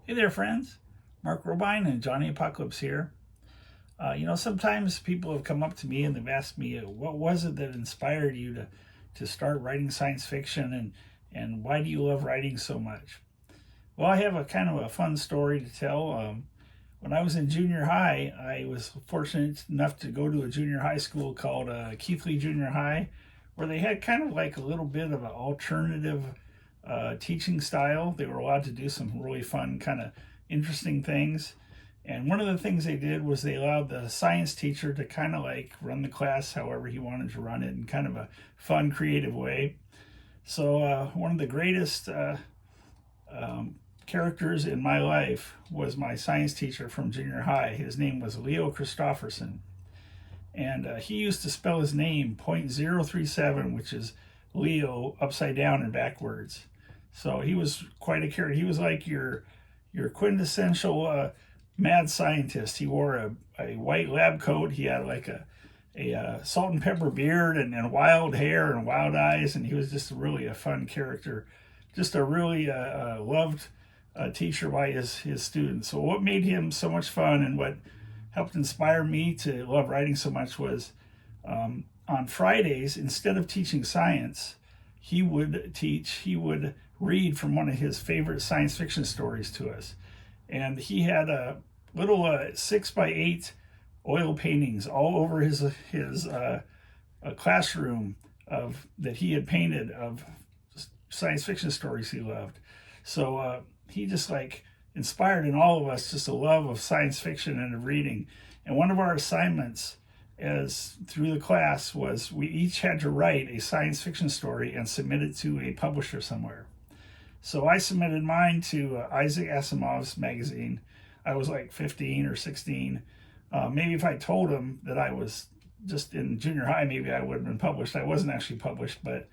Hey there, friends. Mark Robine and Johnny Apocalypse here. Sometimes people have come up to me and they've asked me, what was it that inspired you to start writing science fiction and why do you love writing so much? Well, I have a kind of a fun story to tell. When I was in junior high, I was fortunate enough to go to a junior high school called Keithley Junior High, where they had kind of like a little bit of an alternative teaching style. They were allowed to do some really fun, kind of interesting things. And one of the things they did was they allowed the science teacher to kind of like run the class however he wanted to run it in kind of a fun, creative way. So one of the greatest characters in my life was my science teacher from junior high. His name was Leo Christofferson. And he used to spell his name .037, which is Leo upside down and backwards. So he was quite a character. He was like your quintessential mad scientist. He wore a white lab coat. He had like a salt and pepper beard and wild hair and wild eyes. And he was just really a fun character. Just a really loved teacher by his students. So what made him so much fun and what helped inspire me to love writing so much was on Fridays, instead of teaching science, he would read from one of his favorite science fiction stories to us. And he had a little 6x8 oil paintings all over his classroom that he had painted of science fiction stories he loved. So he just like inspired in all of us just a love of science fiction and of reading. And one of our assignments as through the class was we each had to write a science fiction story and submit it to a publisher somewhere. So I submitted mine to Isaac Asimov's magazine. I was like 15 or 16. Maybe if I told him that I was just in junior high, maybe I would have been published. I wasn't actually published, but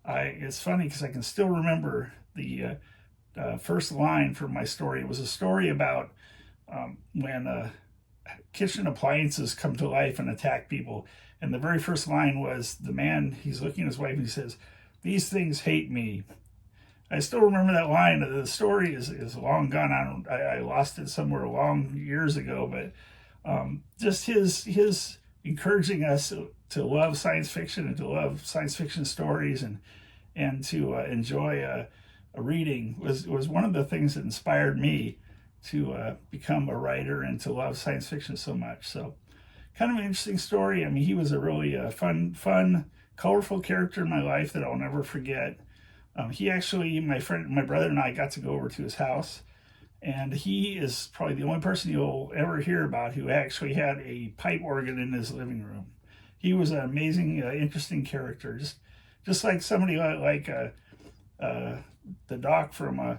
it's funny because I can still remember the first line from my story. It was a story about when kitchen appliances come to life and attack people. And the very first line was the man, he's looking at his wife and he says, "These things hate me." I still remember that line. The story is long gone. I lost it somewhere long years ago, but just his encouraging us to love science fiction and to love science fiction stories and to enjoy a reading was one of the things that inspired me to become a writer and to love science fiction so much. So kind of an interesting story. I mean, he was a really fun, colorful character in my life that I'll never forget. He actually, my brother and I got to go over to his house, and he is probably the only person you'll ever hear about who actually had a pipe organ in his living room. He was an amazing, interesting character, just like somebody like the Doc from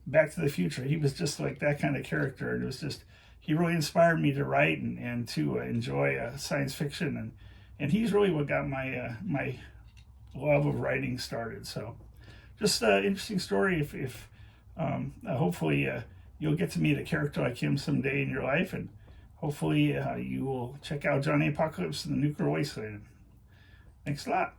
Back to the Future. He was just like that kind of character, and it was just, he really inspired me to write and to enjoy science fiction, and he's really what got my love of writing started. So just an interesting story. If hopefully you'll get to meet a character like him someday in your life, and hopefully you will check out Johnny Apocalypse and the Nuclear Wasteland. Thanks a lot.